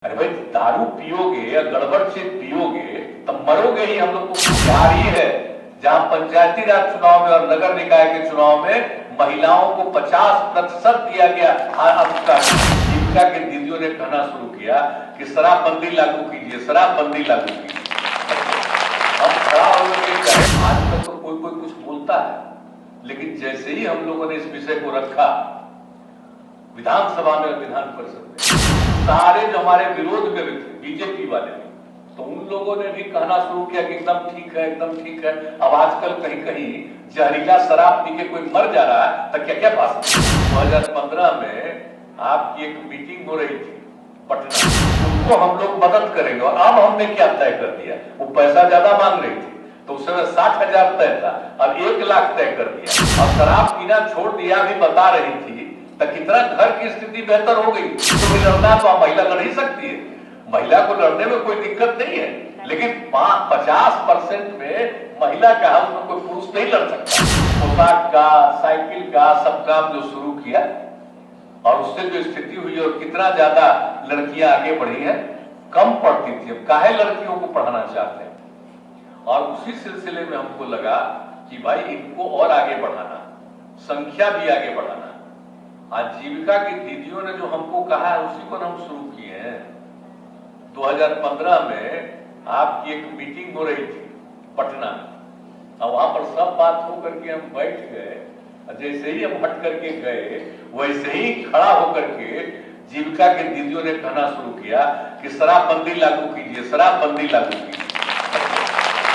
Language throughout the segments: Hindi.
अरे भाई, दारू पियोगे या गड़बड़ चीज पियोगे तो मरोगे ही। हम लोग को बिहार ही है जहां पंचायती राज चुनाव में और नगर निकाय के चुनाव में महिलाओं को 50% दिया गया। अब उसका जीविका के दीदियों ने कहना शुरू किया कि शराबबंदी लागू कीजिए, शराबबंदी लागू कीजिए। हम खड़ा होकर कहे, आज तक तो कोई कुछ बोलता है, लेकिन जैसे ही हम लोगों ने इस विषय को रखा विधानसभा में और विधान परिषद में, सारे जो हमारे विरोध में थे बीजेपी वाले, तो उन लोगों ने भी कहना शुरू किया कि एकदम ठीक है, एकदम ठीक है। अब आजकल कहीं कहीं जहरीला शराब पी के कोई मर जा रहा है तो क्या क्या भाषण। 2015 में आपकी एक मीटिंग हो रही थी पटना, उनको हम लोग मदद करेंगे। और अब हमने क्या तय कर दिया, वो पैसा ज्यादा मांग रही थी तो उस समय 60,000 तय था, अब 1 लाख तय कर दिया। और शराब पीना छोड़ दिया भी बता रही थी तो कितना घर की स्थिति बेहतर हो गई। तो लड़ना तो महिला लड़ ही सकती है, महिला को लड़ने में कोई दिक्कत नहीं है, लेकिन 50% में महिला का हक में कोई पुरुष नहीं लड़ सकता। पोशाक का, साइकिल का, सब काम जो शुरू किया और उससे जो स्थिति हुई और कितना ज्यादा लड़कियां आगे बढ़ी हैं। कम पढ़ती थी, काहे लड़कियों को पढ़ाना चाहते हैं। और उसी सिलसिले में हमको लगा कि भाई इनको और आगे बढ़ाना, संख्या भी आगे बढ़ाना। आजीविका की दीदियों ने जो हमको कहा है उसी को हम शुरू किए हैं। 2015 में आपकी एक मीटिंग हो रही थी पटना में, और वहां पर सब बात हो करके हम बैठ गए। जैसे ही हम हट करके गए वैसे ही खड़ा होकर के जीविका के दीदियों ने कहना शुरू किया कि शराबबंदी लागू कीजिए, शराबबंदी लागू कीजिए।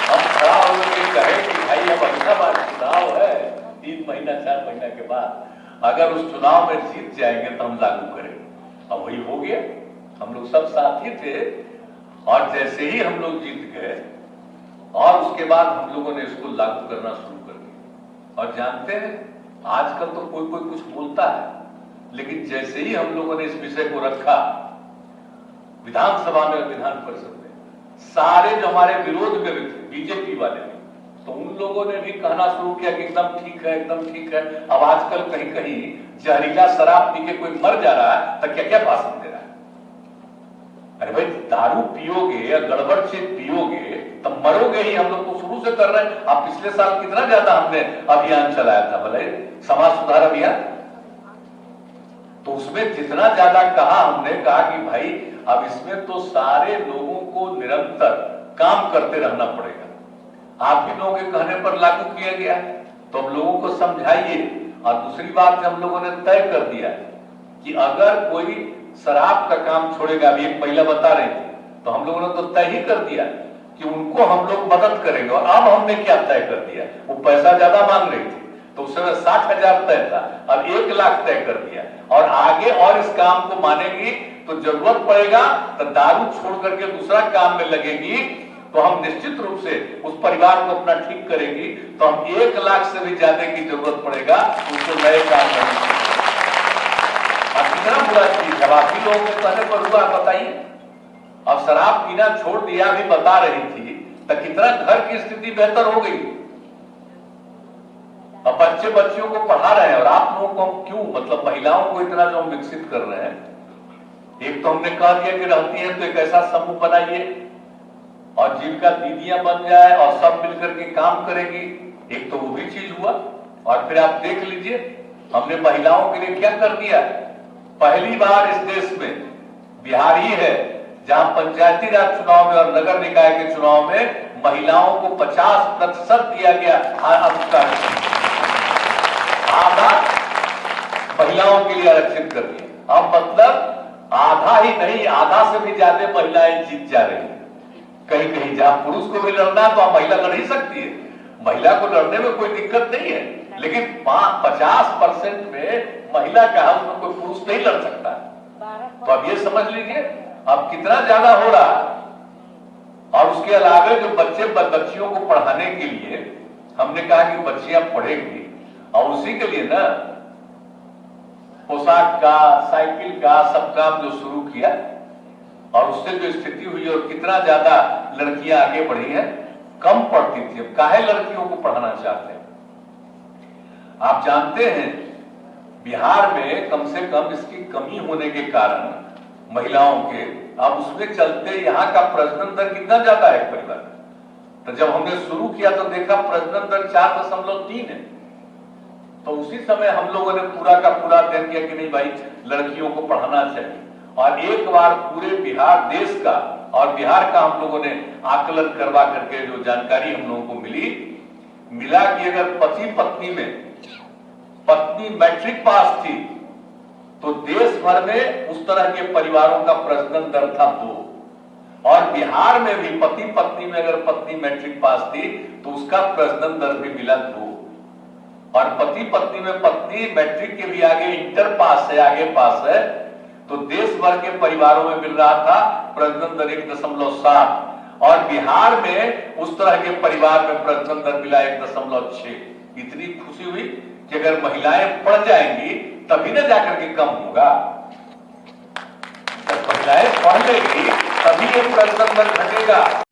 हम खड़ा होकर के कहे कि भाई अब अगला बार चुनाव है 3 महीना 4 महीना के बाद, अगर उस चुनाव में जीत जाएंगे तो हम लागू करेंगे। अब वही हो गया, हम लोग सब साथी थे। और जैसे ही हम लोग जीत गए और उसके बाद हम लोगों ने इसको लागू करना शुरू कर दिया। और जानते हैं आजकल तो कोई कुछ बोलता है, लेकिन जैसे ही हम लोगों ने इस विषय को रखा विधानसभा में और विधान परिषद में, सारे जो हमारे विरोध में थे बीजेपी वाले, तो उन लोगों ने भी कहना शुरू किया कि एकदम ठीक है, एकदम ठीक है। अब आजकल कहीं कहीं जहरीला शराब पी के कोई मर जा रहा है तो क्या क्या भाषण दे रहा है। अरे भाई, दारू पियोगे या गड़बड़ चीज पियोगे तो मरोगे ही। हम लोग तो शुरू से कर रहे हैं। अब पिछले साल कितना ज्यादा हमने अभियान चलाया था, भले समाज सुधार अभियान, तो उसमें जितना ज्यादा कहा, हमने कहा कि भाई अब इसमें तो सारे लोगों को निरंतर काम करते रहना पड़ेगा। आप ही लोगों के कहने पर लागू किया गया, तो हम लोगों को समझाइए। और दूसरी बात हम लोगों ने तय कर दिया कि अगर कोई शराब का काम छोड़ेगा, अभी एक महिला बता रही थी, तो हम लोगों ने तो तय ही कर दिया कि उनको हम लोग मदद करेंगे। और अब हमने क्या तय कर दिया, वो पैसा ज्यादा मांग रही थी तो उस समय 60,000 तय था, अब 1 लाख तय कर दिया। और आगे और इस काम को मानेगी तो जरूरत पड़ेगा तो दारू छोड़ करके दूसरा काम में लगेगी, तो हम निश्चित रूप से उस परिवार को अपना ठीक करेंगी। तो हम 1 लाख से भी ज्यादा की जरूरत पड़ेगा उसको नए काम करने। कितना बुरा चीज है, बाकी लोगों के कहने पर हुआ, बताइए। अब शराब पीना छोड़ दिया भी बता रही थी तो कितना घर की स्थिति बेहतर हो गई। अब बच्चे बच्चियों को पढ़ा रहे हैं। और आप लोगों को हम क्यों, मतलब महिलाओं को इतना जो हम विकसित कर रहे हैं, एक तो हमने कह दिया कि रहती है तो एक ऐसा समूह बनाइए और जीविका दीदियां बन जाए और सब मिलकर के काम करेगी। एक तो वो भी चीज हुआ। और फिर आप देख लीजिए हमने महिलाओं के लिए क्या कर दिया। पहली बार इस देश में बिहार ही है जहां पंचायती राज चुनाव में और नगर निकाय के चुनाव में महिलाओं को 50% दिया गया। अब उसका आधा महिलाओं के लिए आरक्षित कर दिया। अब मतलब आधा ही नहीं, आधा से भी ज्यादा महिलाएं जीत जा रही है। कहीं कहीं जहां पुरुष को भी लड़ना तो महिला लड़ ही सकती है, महिला को लड़ने में कोई दिक्कत नहीं है, लेकिन 50% में महिला का हक में कोई पुरुष नहीं लड़ सकता। तो अब ये समझ लीजिए अब कितना ज्यादा हो रहा है। और उसके अलावा जो बच्चियों को पढ़ाने के लिए हमने कहा कि बच्चियां पढ़ेंगी, और उसी के लिए ना पोशाक का, साइकिल का, सब काम जो शुरू किया और उससे जो स्थिति हुई और कितना ज्यादा लड़कियां आगे बढ़ी हैं। कम पढ़ती थी, अब काहे लड़कियों को पढ़ाना चाहते हैं। आप जानते हैं बिहार में कम से कम इसकी कमी होने के कारण महिलाओं के अब उसमें चलते यहाँ का प्रजनन दर कितना ज्यादा है परिवार में। तो जब हमने शुरू किया तो देखा प्रजनन दर 4.3 है। तो उसी समय हम लोगों ने पूरा का पूरा तय किया कि नहीं भाई लड़कियों को पढ़ाना चाहिए, और एक बार पूरे बिहार देश का और बिहार का हम लोगों ने आकलन करवा करके जो जानकारी हम लोगों को मिला कि अगर पति पत्नी में पत्नी मैट्रिक पास थी तो देश भर में उस तरह के परिवारों का प्रजनन दर था 2, और बिहार में भी पति पत्नी में अगर पत्नी मैट्रिक पास थी तो उसका प्रजनन दर भी मिला 2, और पति पत्नी में पत्नी मैट्रिक के भी आगे इंटर पास है, आगे पास है, तो देश भर के परिवारों में मिल रहा था प्रजनन दर 1.7, और बिहार में उस तरह के परिवार में प्रजनन दर मिला 1.6। इतनी खुशी हुई कि अगर महिलाएं पढ़ जाएंगी तभी ना जाकर के कम होगा, जब महिलाएं पढ़ लेंगी तभी ये प्रजनन दर घटेगा।